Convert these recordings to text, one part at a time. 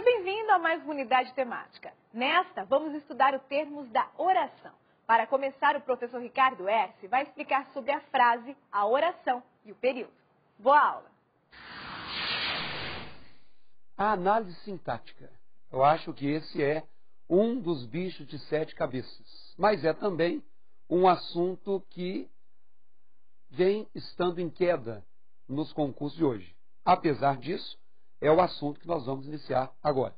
bem-vindo a mais uma unidade temática. Nesta, vamos estudar os termos da oração. Para começar, o professor Ricardo Erce vai explicar sobre a frase, a oração e o período. Boa aula! A análise sintática. Eu acho que esse é um dos bichos de 7 cabeças. Mas é também um assunto que vem estando em queda nos concursos de hoje. Apesar disso, é o assunto que nós vamos iniciar agora.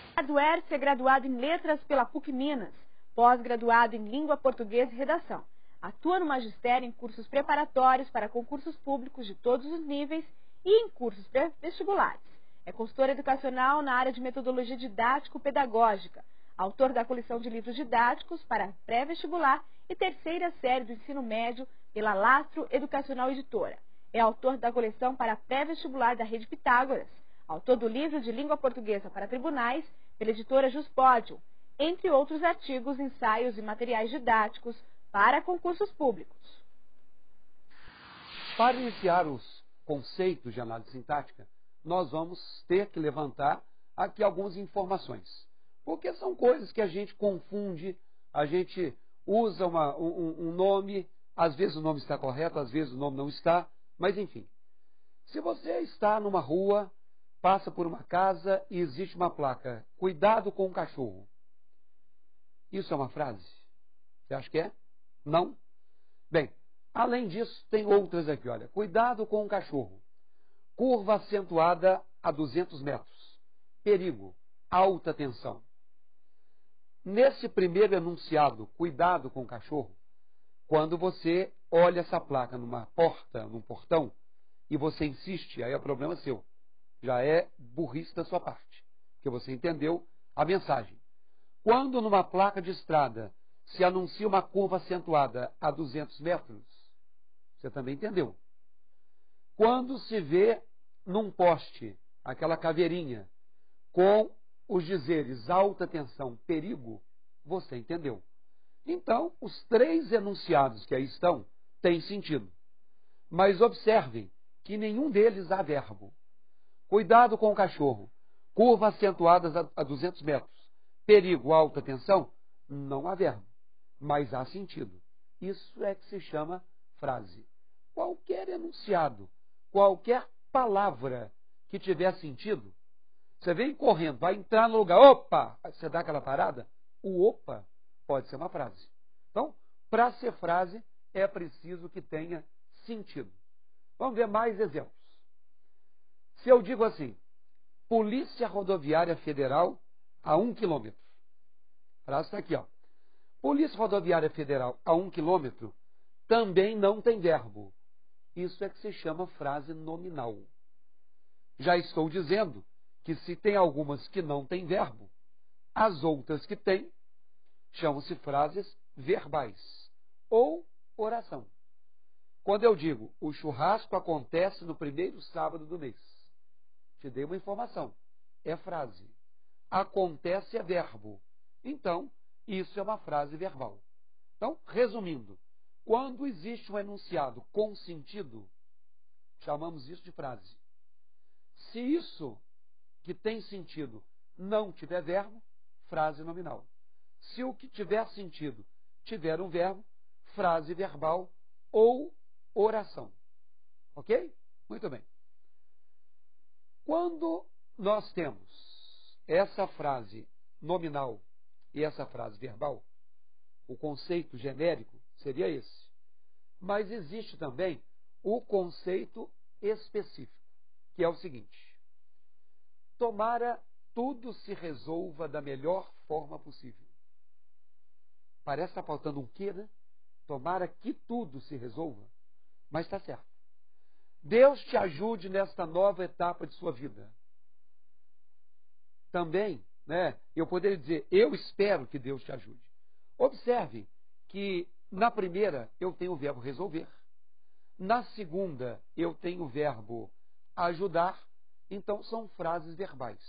Ricardo Erce é graduado em Letras pela PUC Minas, pós-graduado em Língua Portuguesa e Redação. Atua no magistério em cursos preparatórios para concursos públicos de todos os níveis e em cursos pré-vestibulares. É consultor educacional na área de metodologia didático-pedagógica, autor da coleção de livros didáticos para pré-vestibular e terceira série do ensino médio pela Lastro Educacional Editora. É autor da coleção para pré-vestibular da Rede Pitágoras, autor do livro de língua portuguesa para tribunais pela editora Juspódio, entre outros artigos, ensaios e materiais didáticos para concursos públicos. Para iniciar os conceitos de análise sintática, nós vamos ter que levantar aqui algumas informações. Porque são coisas que a gente confunde, a gente usa um nome, às vezes o nome está correto, às vezes o nome não está, mas enfim. Se você está numa rua, passa por uma casa e existe uma placa, cuidado com o cachorro. Isso é uma frase? Você acha que é? Não? Bem, além disso, tem outras aqui, olha. Cuidado com o cachorro. Curva acentuada a 200 metros. Perigo. Alta tensão. Nesse primeiro enunciado, cuidado com o cachorro, quando você olha essa placa numa porta, num portão, e você insiste, aí é problema seu. Já é burrice da sua parte, porque você entendeu a mensagem. Quando numa placa de estrada se anuncia uma curva acentuada a 200 metros, você também entendeu. Quando se vê num poste aquela caveirinha com os dizeres alta tensão, perigo, você entendeu. Então, os 3 enunciados que aí estão têm sentido. Mas observem que nenhum deles há verbo. Cuidado com o cachorro. Curva acentuada a 200 metros. Perigo, alta tensão, não há verbo, mas há sentido. Isso é que se chama frase. Qualquer enunciado, qualquer palavra que tiver sentido, você vem correndo, vai entrar no lugar, opa, você dá aquela parada, o opa pode ser uma frase. Então, para ser frase, é preciso que tenha sentido. Vamos ver mais exemplos. Se eu digo assim, Polícia Rodoviária Federal a 1 quilômetro. A frase está aqui, ó. Polícia Rodoviária Federal a 1 quilômetro também não tem verbo. Isso é que se chama frase nominal. Já estou dizendo que se tem algumas que não têm verbo, as outras que têm chamam-se frases verbais ou oração. Quando eu digo, o churrasco acontece no primeiro sábado do mês, te dei uma informação, é frase. Acontece é verbo. Então, isso é uma frase verbal. Então, resumindo, quando existe um enunciado com sentido, chamamos isso de frase. Se isso que tem sentido não tiver verbo, frase nominal. Se o que tiver sentido tiver um verbo, frase verbal ou oração. Ok? Muito bem. Quando nós temos essa frase nominal e essa frase verbal, o conceito genérico seria esse. Mas existe também o conceito específico, que é o seguinte: tomara tudo se resolva da melhor forma possível. Parece estar faltando um quê, né? Tomara que tudo se resolva. Mas está certo. Deus te ajude nesta nova etapa de sua vida. Também, né, eu poderia dizer, eu espero que Deus te ajude. Observe que na primeira eu tenho o verbo resolver. Na segunda eu tenho o verbo ajudar. Então são frases verbais.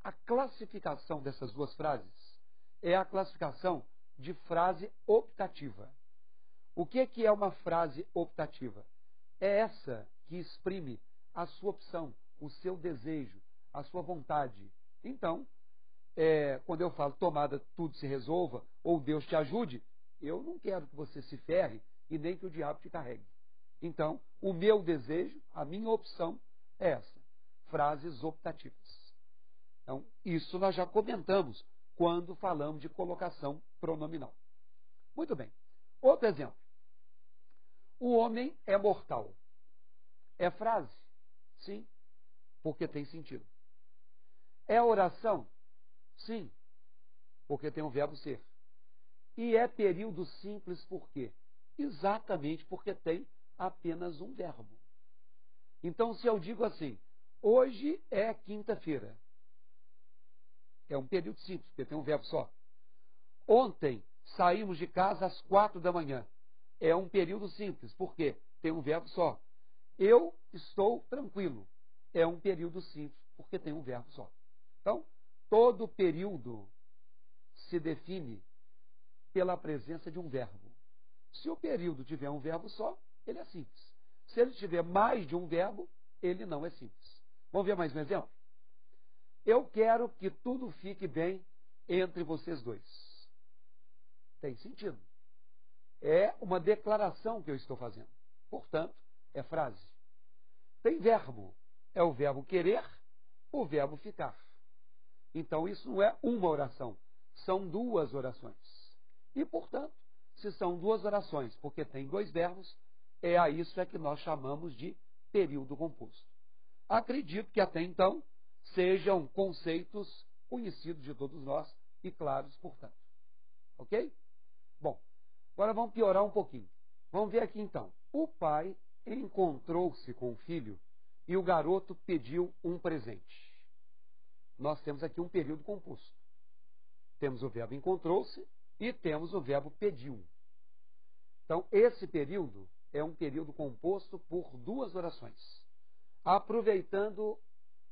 A classificação dessas duas frases é a classificação de frase optativa. O que é uma frase optativa? É essa que exprime a sua opção, o seu desejo, a sua vontade. Então, quando eu falo tomada, tudo se resolva, ou Deus te ajude, eu não quero que você se ferre e nem que o diabo te carregue. Então, o meu desejo, a minha opção é essa. Frases optativas. Então, isso nós já comentamos quando falamos de colocação pronominal. Muito bem. Outro exemplo. O homem é mortal. É frase? Sim, porque tem sentido. É oração? Sim, porque tem o verbo ser. E é período simples por quê? Exatamente porque tem apenas um verbo. Então, se eu digo assim, hoje é quinta-feira, é um período simples, porque tem um verbo só. Ontem saímos de casa às 4 da manhã, é um período simples, porque tem um verbo só. Eu estou tranquilo, é um período simples, porque tem um verbo só. Então, todo período se define pela presença de um verbo. Se o período tiver um verbo só, ele é simples. Se ele tiver mais de um verbo, ele não é simples. Vamos ver mais um exemplo? Eu quero que tudo fique bem entre vocês dois. Tem sentido. É uma declaração que eu estou fazendo. Portanto, é frase. Tem verbo. É o verbo querer, o verbo ficar. Então, isso não é uma oração. São duas orações. E, portanto, se são duas orações, porque tem dois verbos, a isso que nós chamamos de período composto. Acredito que até então sejam conceitos conhecidos de todos nós e claros, portanto. Ok? Bom, agora vamos piorar um pouquinho. Vamos ver aqui então. O pai encontrou-se com o filho e o garoto pediu um presente. Nós temos aqui um período composto. Temos o verbo encontrou-se e temos o verbo pediu. Então, esse período é um período composto por duas orações. Aproveitando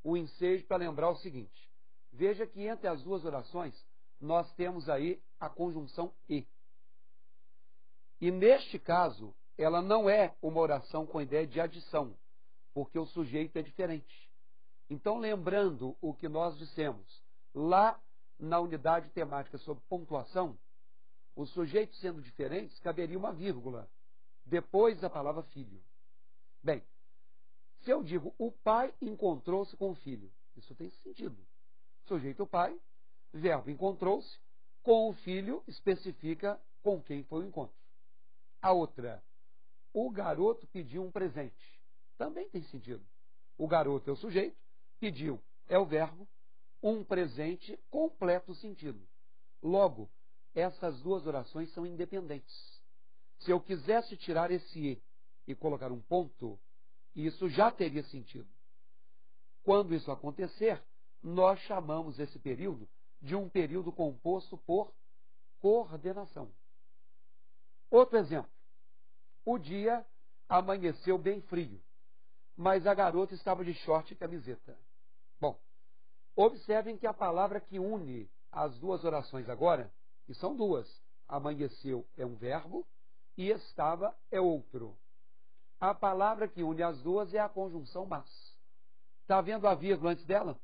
o ensejo para lembrar o seguinte. Veja que entre as duas orações, nós temos aí a conjunção e. E neste caso, ela não é uma oração com ideia de adição, porque o sujeito é diferente. Então, lembrando o que nós dissemos lá na unidade temática sobre pontuação, os sujeitos sendo diferentes, caberia uma vírgula depois da palavra filho. Bem, se eu digo o pai encontrou-se com o filho, isso tem sentido. Sujeito pai, verbo encontrou-se, com o filho especifica com quem foi o encontro. A outra, o garoto pediu um presente, também tem sentido. O garoto é o sujeito, pediu é o verbo, um presente completa o sentido. Logo, essas duas orações são independentes. Se eu quisesse tirar esse e colocar um ponto, isso já teria sentido. Quando isso acontecer, nós chamamos esse período de um período composto por coordenação. Outro exemplo. O dia amanheceu bem frio, mas a garota estava de short e camiseta. Bom, observem que a palavra que une as duas orações agora, e são duas, amanheceu é um verbo e estava é outro. A palavra que une as duas é a conjunção mas. Está vendo a vírgula antes dela?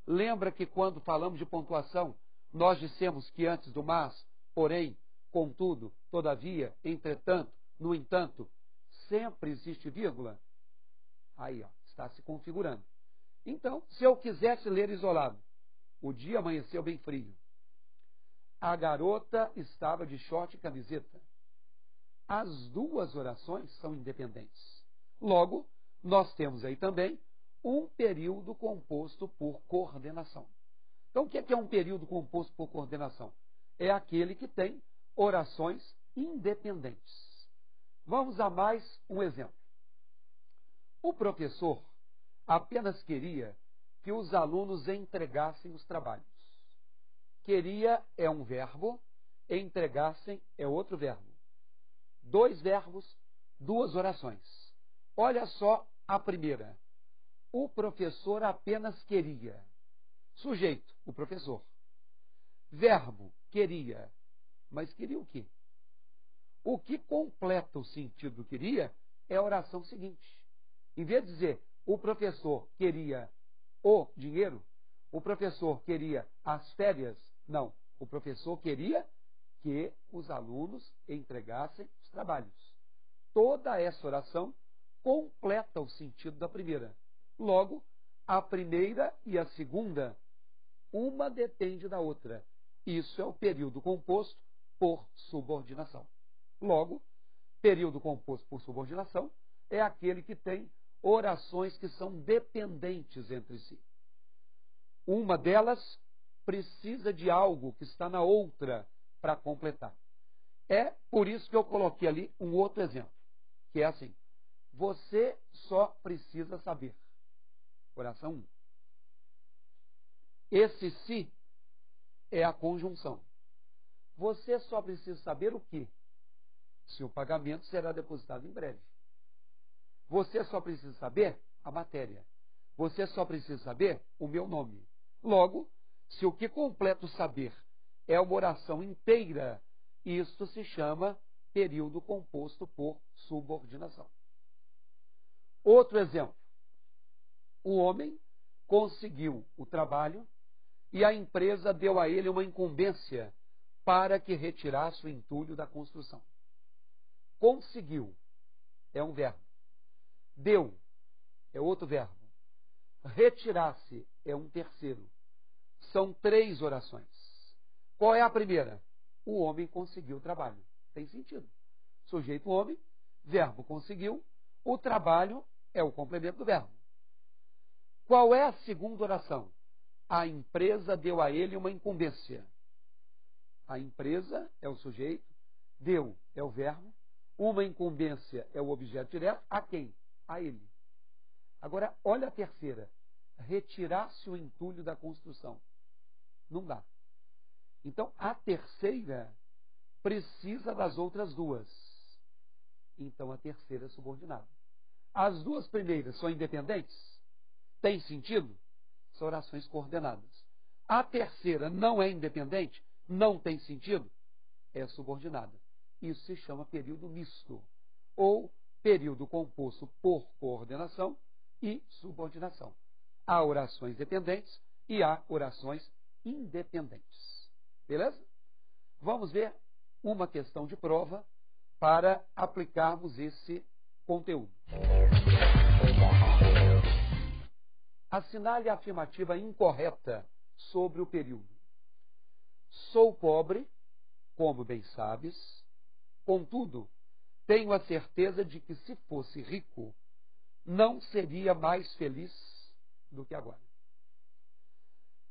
Lembra que quando falamos de pontuação, nós dissemos que antes do mas, porém, contudo, todavia, entretanto, no entanto, sempre existe vírgula? Aí, ó, está se configurando. Então, se eu quisesse ler isolado, o dia amanheceu bem frio. A garota estava de short e camiseta. As duas orações são independentes. Logo, nós temos aí também um período composto por coordenação. Então, o que é um período composto por coordenação? É aquele que tem orações independentes. Vamos a mais um exemplo. O professor apenas queria que os alunos entregassem os trabalhos. Queria é um verbo, entregassem é outro verbo. Dois verbos, duas orações. Olha só a primeira. O professor apenas queria. Sujeito, o professor. Verbo, queria. Mas queria o quê? O que completa o sentido do queria é a oração seguinte. Em vez de dizer, O professor queria o dinheiro? O professor queria as férias? Não. O professor queria que os alunos entregassem os trabalhos. Toda essa oração completa o sentido da primeira. Logo, a primeira e a segunda, uma depende da outra. Isso é o período composto por subordinação. Logo, período composto por subordinação é aquele que tem orações que são dependentes entre si. Uma delas precisa de algo que está na outra para completar. É por isso que eu coloquei ali um outro exemplo, que é assim: você só precisa saber. Oração 1. Esse se é a conjunção. Você só precisa saber o quê? Se o pagamento será depositado em breve. Você só precisa saber a matéria. Você só precisa saber o meu nome. Logo, se o que completa o saber é uma oração inteira, isto se chama período composto por subordinação. Outro exemplo. O homem conseguiu o trabalho e a empresa deu a ele uma incumbência para que retirasse o entulho da construção. Conseguiu é um verbo. Deu é outro verbo. Retirar-se é um terceiro. São 3 orações. Qual é a primeira? O homem conseguiu o trabalho. Tem sentido. Sujeito homem, verbo conseguiu, o trabalho é o complemento do verbo. Qual é a segunda oração? A empresa deu a ele uma incumbência. A empresa é o sujeito, deu é o verbo, uma incumbência é o objeto direto. A quem? A ele. Agora, olha a terceira. Retirar-se o entulho da construção. Não dá. Então, a terceira precisa das outras duas. Então, a terceira é subordinada. As duas primeiras são independentes? Tem sentido? São orações coordenadas. A terceira não é independente? Não tem sentido? É subordinada. Isso se chama período misto, ou período composto por coordenação e subordinação. Há orações dependentes e há orações independentes. Beleza? Vamos ver uma questão de prova para aplicarmos esse conteúdo. Assinale a afirmativa incorreta sobre o período. Sou pobre, como bem sabes, contudo, tenho a certeza de que se fosse rico, não seria mais feliz do que agora.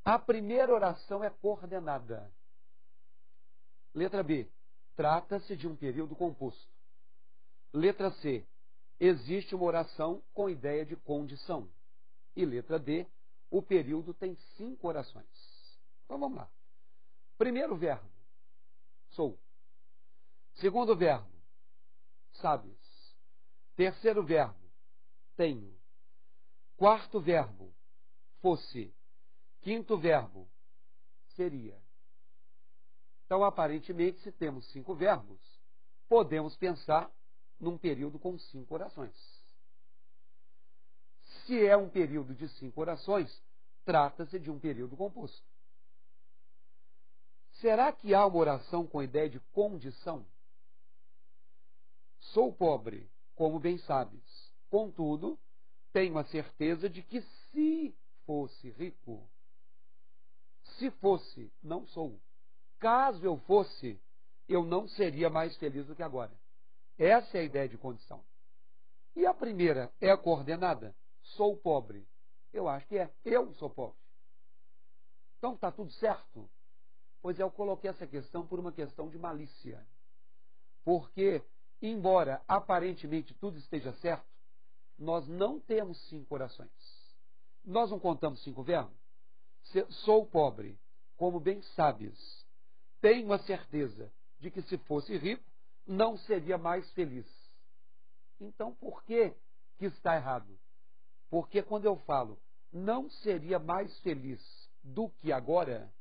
A primeira oração é coordenada. Letra B. Trata-se de um período composto. Letra C. Existe uma oração com ideia de condição. E letra D. O período tem 5 orações. Então vamos lá. Primeiro verbo. Sou. Segundo verbo. Sabes. Terceiro verbo. Tenho. Quarto verbo. Fosse. Quinto verbo. Seria. Então, aparentemente, se temos 5 verbos, podemos pensar num período com 5 orações. Se é um período de 5 orações, trata-se de um período composto. Será que há uma oração com ideia de condição? Sou pobre, como bem sabes. Contudo, tenho a certeza de que se fosse rico, se fosse, não sou. Caso eu fosse, eu não seria mais feliz do que agora. Essa é a ideia de condição. E a primeira é a coordenada? Sou pobre. Eu acho que é. Eu sou pobre. Então está tudo certo? Pois eu coloquei essa questão por uma questão de malícia. Porque, embora aparentemente tudo esteja certo, nós não temos 5 orações. Nós não contamos 5 verbos? Sou pobre, como bem sabes. Tenho a certeza de que se fosse rico, não seria mais feliz. Então, por que está errado? Porque quando eu falo não seria mais feliz do que agora,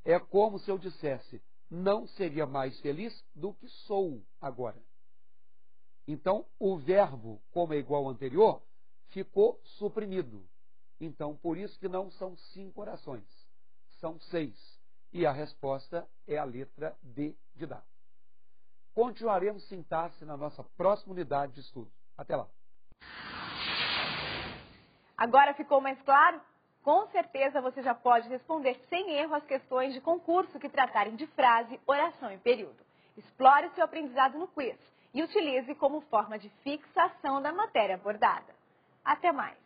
é como se eu dissesse não seria mais feliz do que sou agora. Então, o verbo, como é igual ao anterior, ficou suprimido. Então, por isso que não são 5 orações, são 6. E a resposta é a letra D de dado. Continuaremos sintaxe na nossa próxima unidade de estudo. Até lá. Agora ficou mais claro? Com certeza você já pode responder sem erro as questões de concurso que tratarem de frase, oração e período. Explore seu aprendizado no quiz e utilize como forma de fixação da matéria abordada. Até mais!